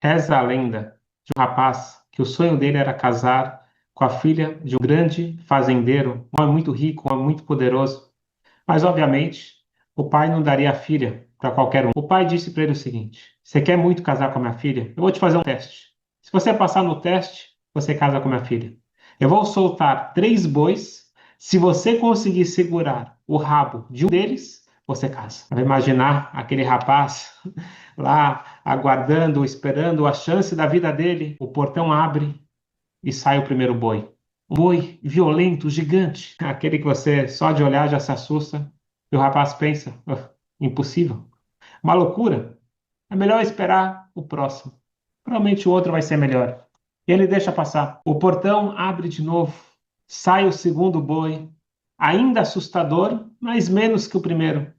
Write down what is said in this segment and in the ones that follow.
Reza a lenda de um rapaz que o sonho dele era casar com a filha de um grande fazendeiro, um homem muito rico, um homem muito poderoso. Mas, obviamente, o pai não daria a filha para qualquer um. O pai disse para ele o seguinte: Você quer muito casar com a minha filha? Eu vou te fazer um teste. Se você passar no teste, você casa com a minha filha. Eu vou soltar 3 bois. Se você conseguir segurar o rabo de um deles, você casa. Vai imaginar aquele rapaz lá aguardando, esperando a chance da vida dele. O portão abre e sai o primeiro boi. Um boi violento, gigante, aquele que você só de olhar já se assusta. E o rapaz pensa: impossível, uma loucura. É melhor esperar o próximo. Provavelmente o outro vai ser melhor. E ele deixa passar. O portão abre de novo. Sai o segundo boi, ainda assustador, mas menos que o primeiro.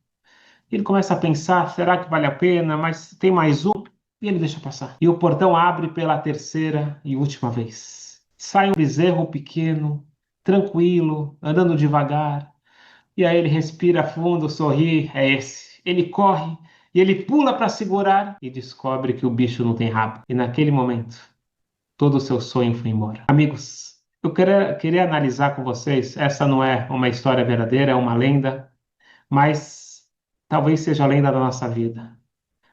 Ele começa a pensar: será que vale a pena? Mas tem mais um. E ele deixa passar. E o portão abre pela terceira e última vez. Sai um bezerro pequeno, tranquilo, andando devagar. E aí ele respira fundo, sorri. É esse. Ele corre e ele pula para segurar e descobre que o bicho não tem rabo. E naquele momento, todo o seu sonho foi embora. Amigos, eu queria analisar com vocês. Essa não é uma história verdadeira, é uma lenda, mas talvez seja a lenda da nossa vida.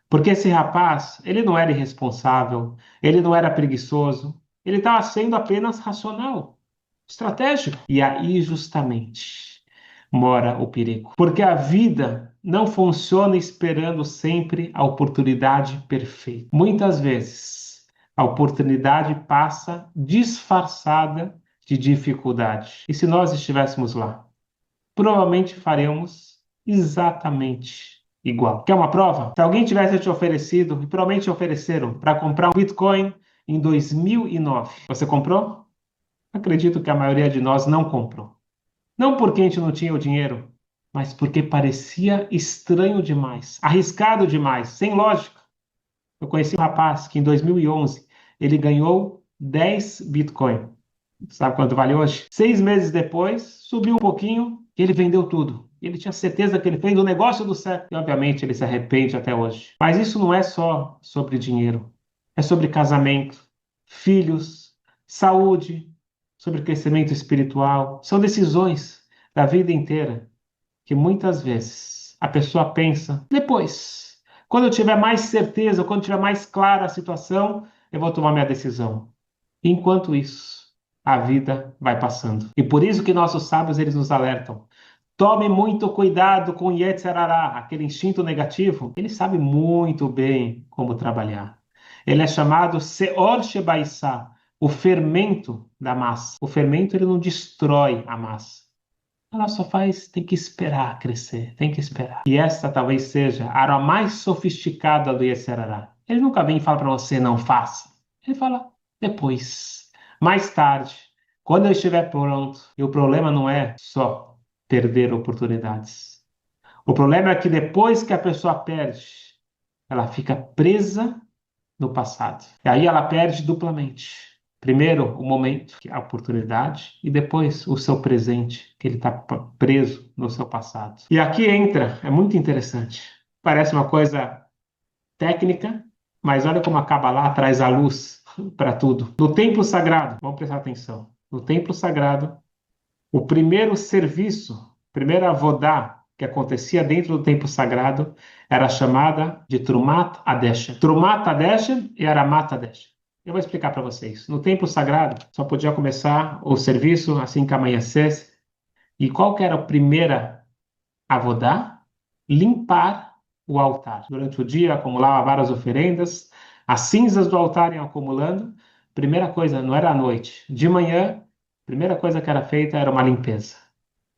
Porque esse rapaz, ele não era irresponsável, ele não era preguiçoso, ele estava sendo apenas racional, estratégico. E aí, justamente, mora o perigo. Porque a vida não funciona esperando sempre a oportunidade perfeita. Muitas vezes, a oportunidade passa disfarçada de dificuldade. E se nós estivéssemos lá, provavelmente faremos exatamente igual. Quer uma prova? Se alguém tivesse te oferecido, e provavelmente te ofereceram, para comprar um Bitcoin em 2009, você comprou? Acredito que a maioria de nós não comprou. Não porque a gente não tinha o dinheiro, mas porque parecia estranho demais, arriscado demais, sem lógica. Eu conheci um rapaz que em 2011 ele ganhou 10 Bitcoin. Sabe quanto vale hoje? 6 meses depois, subiu um pouquinho e ele vendeu tudo. Ele tinha certeza que ele fez o negócio do século. E, obviamente, ele se arrepende até hoje. Mas isso não é só sobre dinheiro. É sobre casamento, filhos, saúde, sobre crescimento espiritual. São decisões da vida inteira que muitas vezes a pessoa pensa depois. Quando eu tiver mais certeza, quando tiver mais clara a situação, eu vou tomar minha decisão. Enquanto isso, a vida vai passando. E por isso que nossos sábios eles nos alertam. Tome muito cuidado com o Yetzer Hará, aquele instinto negativo. Ele sabe muito bem como trabalhar. Ele é chamado Seor Shebaissá, o fermento da massa. O fermento ele não destrói a massa. Ela só faz, tem que esperar crescer, tem que esperar. E essa talvez seja a arma mais sofisticada do Yetzer Hará. Ele nunca vem e fala para você não faça. Ele fala depois, mais tarde, quando eu estiver pronto. E o problema não é só perder oportunidades. O problema é que depois que a pessoa perde, ela fica presa no passado. E aí ela perde duplamente. Primeiro, o momento, que é a oportunidade, e depois o seu presente, que ele está preso no seu passado. E aqui entra, é muito interessante. Parece uma coisa técnica, mas olha como a Kabbalah traz a luz para tudo. No templo sagrado, vamos prestar atenção. No templo sagrado, o primeiro serviço, primeira avodá que acontecia dentro do templo sagrado era chamada de Trumat Adeshem. Trumat Adeshem e Aramat Adeshem. Eu vou explicar para vocês. No templo sagrado, só podia começar o serviço assim que amanhecesse. E qual que era a primeira avodá? Limpar o altar. Durante o dia, acumulava várias oferendas, as cinzas do altar iam acumulando. Primeira coisa, não era à noite. De manhã, a primeira coisa que era feita era uma limpeza.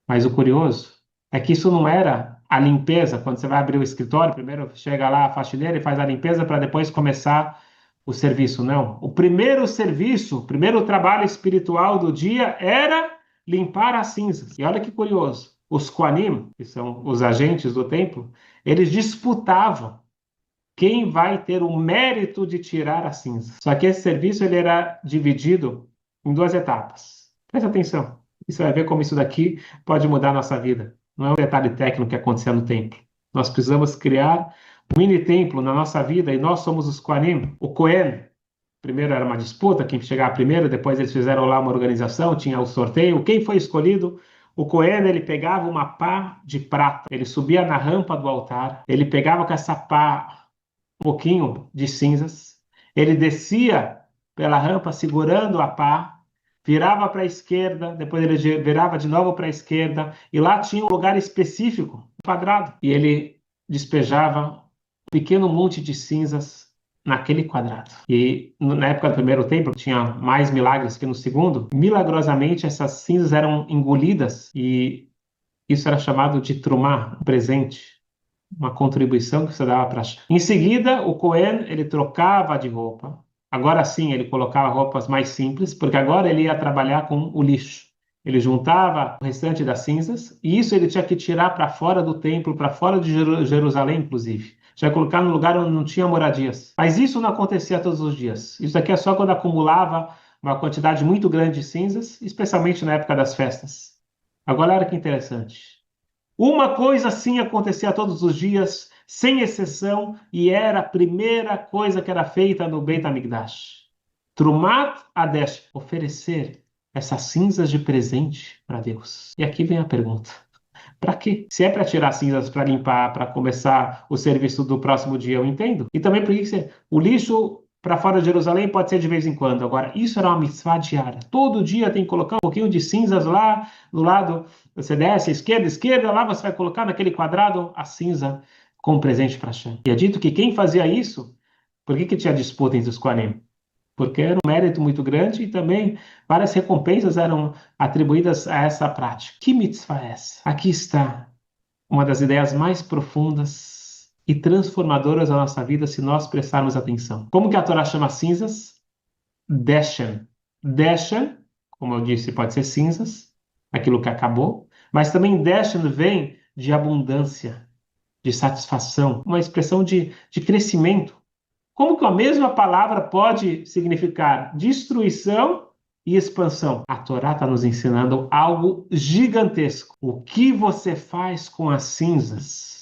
Mas o curioso é que isso não era a limpeza, quando você vai abrir o escritório, primeiro chega lá a faxineira e faz a limpeza para depois começar o serviço. Não. O primeiro serviço, o primeiro trabalho espiritual do dia era limpar as cinzas. E olha que curioso, os Kohanim, que são os agentes do templo, eles disputavam quem vai ter o mérito de tirar a cinza. Só que esse serviço ele era dividido em 2 etapas. Presta atenção. Você vai ver como isso daqui pode mudar a nossa vida. Não é um detalhe técnico que aconteceu no templo. Nós precisamos criar um mini templo na nossa vida e nós somos os Kohanim. O Kohen, primeiro era uma disputa, quem chegava primeiro, depois eles fizeram lá uma organização, tinha o sorteio. Quem foi escolhido? O Cohen, ele pegava uma pá de prata, ele subia na rampa do altar, ele pegava com essa pá um pouquinho de cinzas, ele descia pela rampa segurando a pá, virava para a esquerda, depois ele virava de novo para a esquerda, e lá tinha um lugar específico, um quadrado, e ele despejava um pequeno monte de cinzas naquele quadrado. E na época do primeiro templo tinha mais milagres que no segundo. Milagrosamente essas cinzas eram engolidas e isso era chamado de trumá, um presente, uma contribuição que você dava para. Em seguida, o Cohen ele trocava de roupa. Agora sim, ele colocava roupas mais simples, porque agora ele ia trabalhar com o lixo. Ele juntava o restante das cinzas e isso ele tinha que tirar para fora do templo, para fora de Jerusalém, inclusive. Já colocar no lugar onde não tinha moradias. Mas isso não acontecia todos os dias. Isso aqui é só quando acumulava uma quantidade muito grande de cinzas, especialmente na época das festas. Agora, olha que interessante. Uma coisa assim acontecia todos os dias, sem exceção, e era a primeira coisa que era feita no Beit HaMikdash. Trumat Adesh, oferecer essas cinzas de presente para Deus. E aqui vem a pergunta. Para quê? Se é para tirar cinzas, para limpar, para começar o serviço do próximo dia, eu entendo. E também por que o lixo para fora de Jerusalém pode ser de vez em quando. Agora, isso era uma mitzvah diária. Todo dia tem que colocar um pouquinho de cinzas lá do lado. Você desce, esquerda, lá você vai colocar naquele quadrado a cinza como presente para Hashem. E é dito que quem fazia isso, por que tinha disputa entre os Kohanim? Porque era um mérito muito grande e também várias recompensas eram atribuídas a essa prática. Que mitzvah é essa? Aqui está uma das ideias mais profundas e transformadoras da nossa vida se nós prestarmos atenção. Como que a Torá chama cinzas? Deshen. Deshen, como eu disse, pode ser cinzas, aquilo que acabou, mas também Deshen vem de abundância, de satisfação, uma expressão de crescimento. Como que a mesma palavra pode significar destruição e expansão? A Torá está nos ensinando algo gigantesco. O que você faz com as cinzas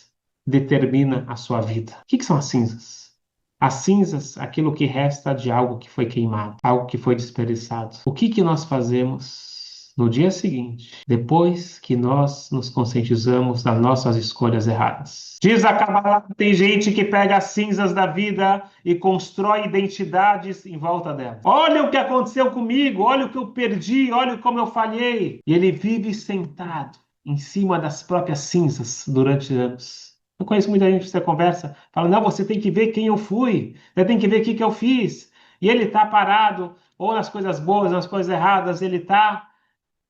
determina a sua vida. O que são as cinzas? As cinzas, aquilo que resta de algo que foi queimado, algo que foi desperdiçado. O que nós fazemos no dia seguinte, depois que nós nos conscientizamos das nossas escolhas erradas? Diz a Kabbalah, tem gente que pega as cinzas da vida e constrói identidades em volta dela. Olha o que aconteceu comigo, olha o que eu perdi, olha como eu falhei. E ele vive sentado em cima das próprias cinzas durante anos. Eu conheço muita gente que você conversa, fala, não, você tem que ver quem eu fui, você tem que ver o que eu fiz. E ele está parado, ou nas coisas boas, ou nas coisas erradas, ele está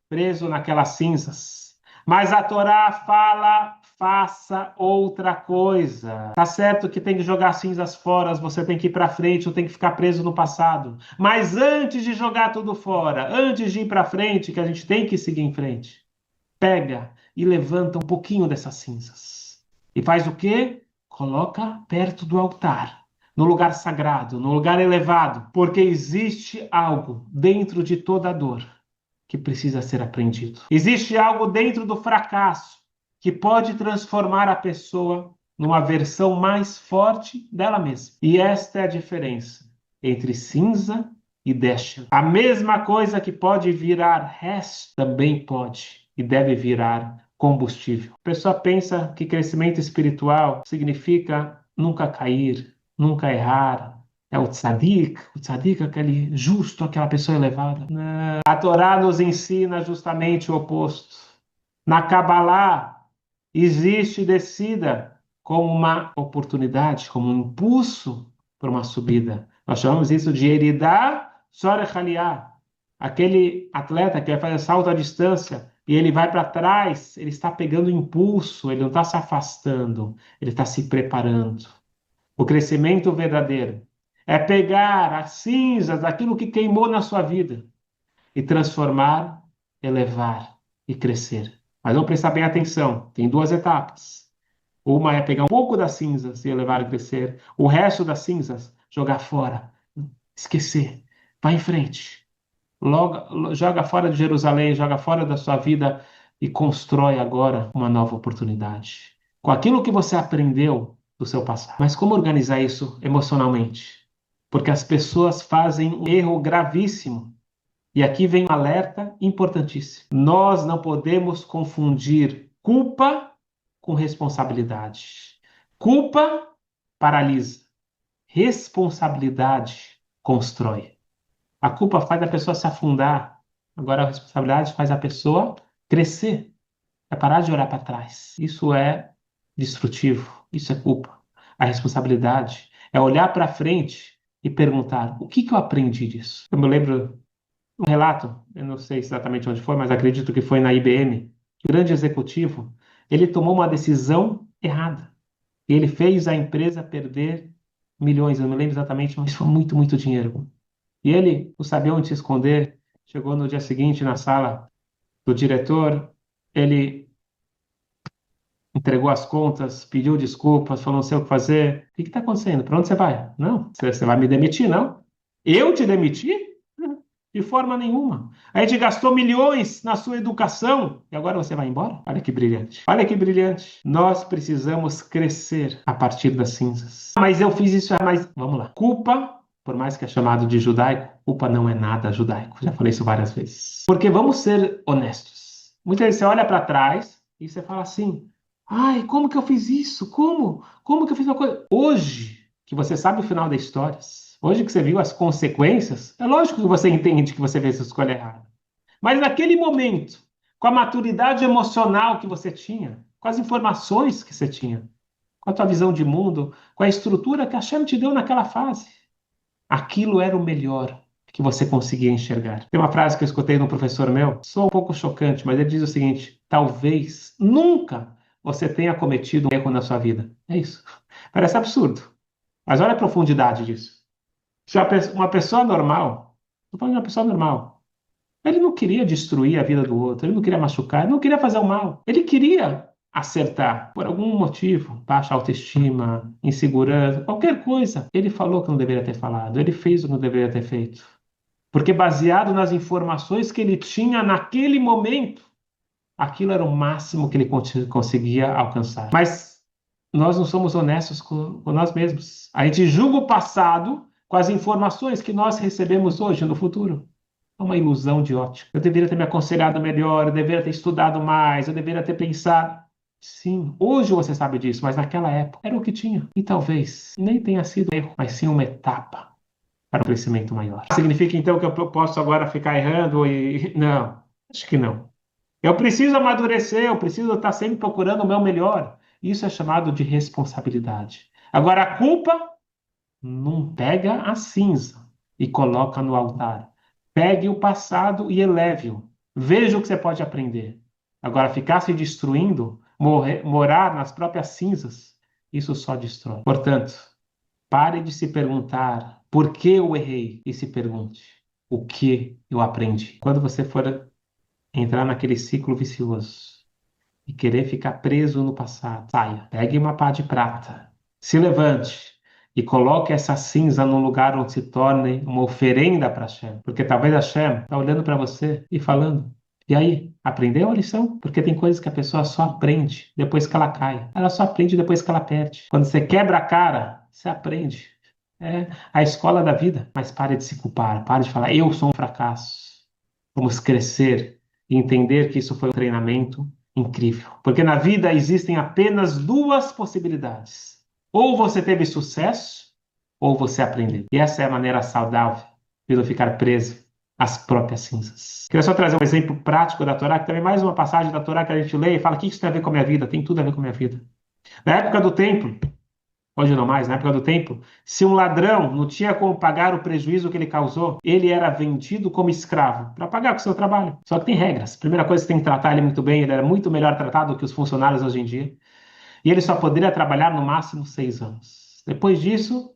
preso naquelas cinzas. Mas a Torá fala, faça outra coisa. Tá certo que tem que jogar cinzas fora, você tem que ir para frente, ou tem que ficar preso no passado. Mas antes de jogar tudo fora, antes de ir para frente, que a gente tem que seguir em frente, pega e levanta um pouquinho dessas cinzas. E faz o quê? Coloca perto do altar, no lugar sagrado, no lugar elevado, porque existe algo dentro de toda dor que precisa ser aprendido. Existe algo dentro do fracasso que pode transformar a pessoa numa versão mais forte dela mesma. E esta é a diferença entre cinza e deshen. A mesma coisa que pode virar resto também pode e deve virar combustível. A pessoa pensa que crescimento espiritual significa nunca cair, nunca errar. É o tzadik é aquele justo, aquela pessoa elevada. Não. A Torá nos ensina justamente o oposto. Na Kabbalah, existe descida como uma oportunidade, como um impulso para uma subida. Nós chamamos isso de Eridá Sorech Aliyah. Aquele atleta que vai fazer salto à distância e ele vai para trás, ele está pegando impulso, ele não está se afastando, ele está se preparando. O crescimento verdadeiro é pegar as cinzas daquilo que queimou na sua vida e transformar, elevar e crescer. Mas vamos prestar bem atenção, tem duas etapas. Uma é pegar um pouco das cinzas e elevar e crescer. O resto das cinzas, jogar fora, esquecer, vai em frente. Logo, joga fora de Jerusalém, joga fora da sua vida e constrói agora uma nova oportunidade. Com aquilo que você aprendeu do seu passado. Mas como organizar isso emocionalmente? Porque as pessoas fazem um erro gravíssimo. E aqui vem um alerta importantíssimo. Nós não podemos confundir culpa com responsabilidade. Culpa paralisa. Responsabilidade constrói. A culpa faz a pessoa se afundar. Agora a responsabilidade faz a pessoa crescer. É parar de olhar para trás. Isso é destrutivo. Isso é culpa. A responsabilidade é olhar para frente e perguntar: o que que eu aprendi disso? Eu me lembro um relato, eu não sei exatamente onde foi, mas acredito que foi na IBM. O grande executivo, ele tomou uma decisão errada. E ele fez a empresa perder milhões, eu não me lembro exatamente, mas foi muito, muito dinheiro. E ele não sabia onde se esconder. Chegou no dia seguinte na sala do diretor, ele entregou as contas, pediu desculpas, falou não sei o que fazer. O que está acontecendo? Para onde você vai? Não, você vai me demitir, não? Eu te demiti? De forma nenhuma. A gente gastou milhões na sua educação e agora você vai embora? Olha que brilhante. Olha que brilhante. Nós precisamos crescer a partir das cinzas. Mas eu fiz isso, mas vamos lá. Culpa, por mais que é chamado de judaico, culpa não é nada judaico. Já falei isso várias vezes. Porque vamos ser honestos. Muitas vezes você olha para trás e você fala assim: ai, como que eu fiz isso? Como? Como que eu fiz uma coisa? Hoje, que você sabe o final da história, hoje que você viu as consequências, é lógico que você entende que você fez a escolha errada. Mas naquele momento, com a maturidade emocional que você tinha, com as informações que você tinha, com a tua visão de mundo, com a estrutura que a Hashem te deu naquela fase, aquilo era o melhor que você conseguia enxergar. Tem uma frase que eu escutei de um professor meu, sou um pouco chocante, mas ele diz o seguinte: talvez nunca você tenha cometido um erro na sua vida. É isso. Parece absurdo, mas olha a profundidade disso. Se uma pessoa normal, estou falando de uma pessoa normal, ele não queria destruir a vida do outro, ele não queria machucar, ele não queria fazer o mal, ele queria acertar por algum motivo, baixa autoestima, insegurança, qualquer coisa. Ele falou que não deveria ter falado, ele fez o que não deveria ter feito. Porque baseado nas informações que ele tinha naquele momento, aquilo era o máximo que ele conseguia alcançar. Mas nós não somos honestos com nós mesmos. A gente julga o passado com as informações que nós recebemos hoje, no futuro. É uma ilusão de ótica. Eu deveria ter me aconselhado melhor, eu deveria ter estudado mais, eu deveria ter pensado. Sim, hoje você sabe disso, mas naquela época era o que tinha. E talvez nem tenha sido um erro, mas sim uma etapa para um crescimento maior. Significa então que eu posso agora ficar errando e. Não, acho que não. Eu preciso amadurecer, eu preciso estar sempre procurando o meu melhor. Isso é chamado de responsabilidade. Agora, a culpa não pega a cinza e coloca no altar. Pegue o passado e eleve-o. Veja o que você pode aprender. Agora, ficar se destruindo, morar nas próprias cinzas, isso só destrói. Portanto, pare de se perguntar por que eu errei e se pergunte o que eu aprendi. Quando você for entrar naquele ciclo vicioso e querer ficar preso no passado, saia, pegue uma pá de prata, se levante e coloque essa cinza num lugar onde se torne uma oferenda para Hashem. Porque talvez Hashem está olhando para você e falando: e aí, aprendeu a lição? Porque tem coisas que a pessoa só aprende depois que ela cai. Ela só aprende depois que ela perde. Quando você quebra a cara, você aprende. É a escola da vida. Mas pare de se culpar, pare de falar: eu sou um fracasso. Vamos crescer e entender que isso foi um treinamento incrível. Porque na vida existem apenas duas possibilidades. Ou você teve sucesso, ou você aprendeu. E essa é a maneira saudável de não ficar preso às próprias cinzas. Queria só trazer um exemplo prático da Torá, que também é mais uma passagem da Torá que a gente lê e fala: o que isso tem a ver com a minha vida? Tem tudo a ver com a minha vida. Na época do templo, hoje não mais, na época do templo, se um ladrão não tinha como pagar o prejuízo que ele causou, ele era vendido como escravo para pagar com o seu trabalho. Só que tem regras. Primeira coisa, você tem que tratar ele muito bem, ele era muito melhor tratado do que os funcionários hoje em dia. E ele só poderia trabalhar no máximo 6 anos. Depois disso,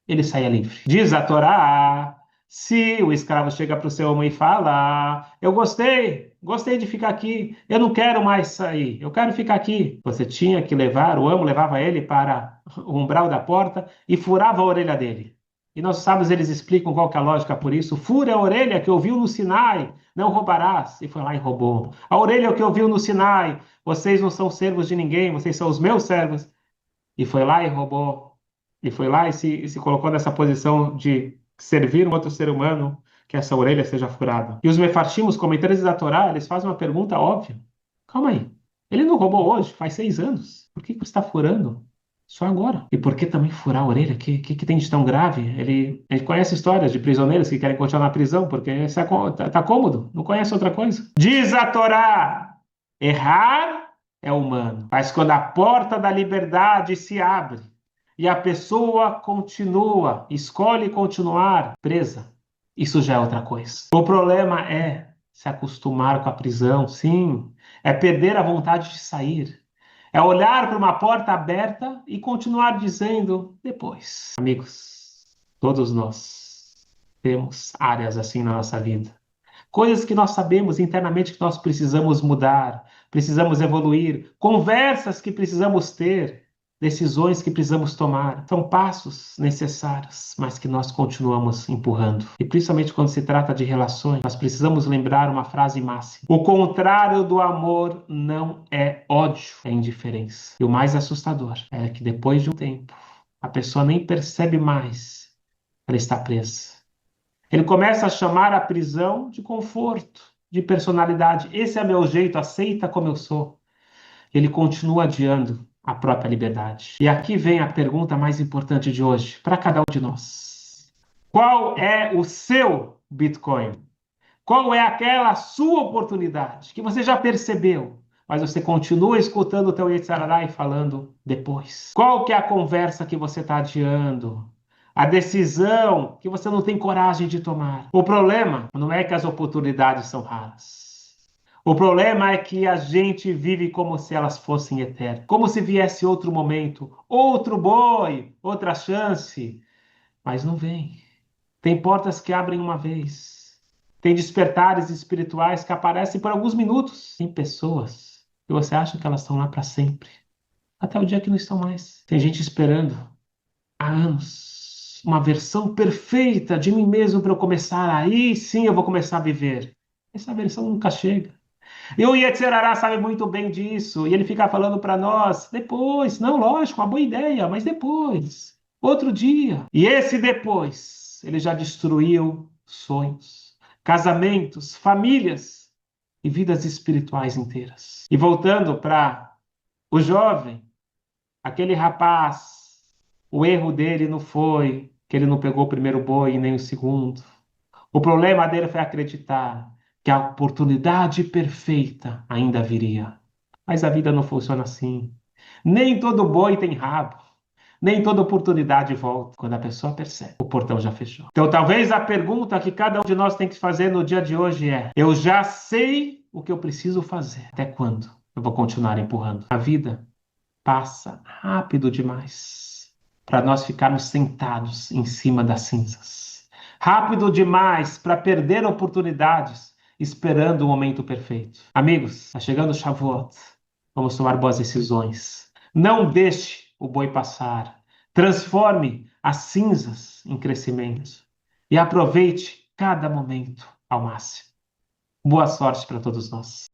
ele saía livre. Diz a Torá, se o escravo chega para o seu homem e fala: eu gostei de ficar aqui, eu não quero mais sair, eu quero ficar aqui. Você tinha que levar, o amo levava ele para o umbral da porta e furava a orelha dele. E nossos sábios, eles explicam qual que é a lógica por isso. Fure a orelha que ouviu no Sinai, não roubarás. E foi lá e roubou. A orelha que ouviu no Sinai, vocês não são servos de ninguém, vocês são os meus servos. e foi lá e roubou, e foi lá e se colocou nessa posição de servir um outro ser humano, que essa orelha seja furada. E os mefarshim, os comentaristas da Torá, eles fazem uma pergunta óbvia. Calma aí. Ele não roubou hoje, faz 6 anos. Por que você está furando? Só agora. E por que também furar a orelha? O que tem de tão grave? A gente conhece histórias de prisioneiros que querem continuar na prisão porque tá cômodo, não conhece outra coisa. Diz a Torá: errar é humano, mas quando a porta da liberdade se abre e a pessoa continua, escolhe continuar presa, isso já é outra coisa. O problema é se acostumar com a prisão, sim, é perder a vontade de sair. É olhar para uma porta aberta e continuar dizendo depois. Amigos, todos nós temos áreas assim na nossa vida. Coisas que nós sabemos internamente que nós precisamos mudar, precisamos evoluir, conversas que precisamos ter, decisões que precisamos tomar. São passos necessários, mas que nós continuamos empurrando. E principalmente quando se trata de relações, nós precisamos lembrar uma frase máxima: o contrário do amor não é ódio, é indiferença. E o mais assustador é que depois de um tempo, a pessoa nem percebe mais que ela está presa. Ele começa a chamar a prisão de conforto, de personalidade. Esse é meu jeito, aceita como eu sou. Ele continua adiando a própria liberdade. E aqui vem a pergunta mais importante de hoje, para cada um de nós. Qual é o seu Bitcoin? Qual é aquela sua oportunidade que você já percebeu, mas você continua escutando o teu Yetzer Hara e falando depois? Qual que é a conversa que você está adiando? A decisão que você não tem coragem de tomar. O problema não é que as oportunidades são raras. O problema é que a gente vive como se elas fossem eternas, como se viesse outro momento, outro boi, outra chance, mas não vem. Tem portas que abrem uma vez. Tem despertares espirituais que aparecem por alguns minutos. Tem pessoas que você acha que elas estão lá para sempre, até o dia que não estão mais. Tem gente esperando há anos uma versão perfeita de mim mesmo para eu começar. Aí sim eu vou começar a viver. Essa versão nunca chega. E o Yetzer Hara sabe muito bem disso. E ele fica falando para nós, depois. Não, lógico, uma boa ideia, mas depois. Outro dia. E esse depois, ele já destruiu sonhos, casamentos, famílias e vidas espirituais inteiras. E voltando para o jovem, aquele rapaz, o erro dele não foi que ele não pegou o primeiro boi e nem o segundo. O problema dele foi acreditar que a oportunidade perfeita ainda viria. Mas a vida não funciona assim. Nem todo boi tem rabo. Nem toda oportunidade volta. Quando a pessoa percebe, o portão já fechou. Então, talvez a pergunta que cada um de nós tem que fazer no dia de hoje é: eu já sei o que eu preciso fazer. Até quando eu vou continuar empurrando? A vida passa rápido demais para nós ficarmos sentados em cima das cinzas. Rápido demais para perder oportunidades esperando o momento perfeito. Amigos, está chegando o Shavuot. Vamos tomar boas decisões. Não deixe o boi passar. Transforme as cinzas em crescimento. E aproveite cada momento ao máximo. Boa sorte para todos nós.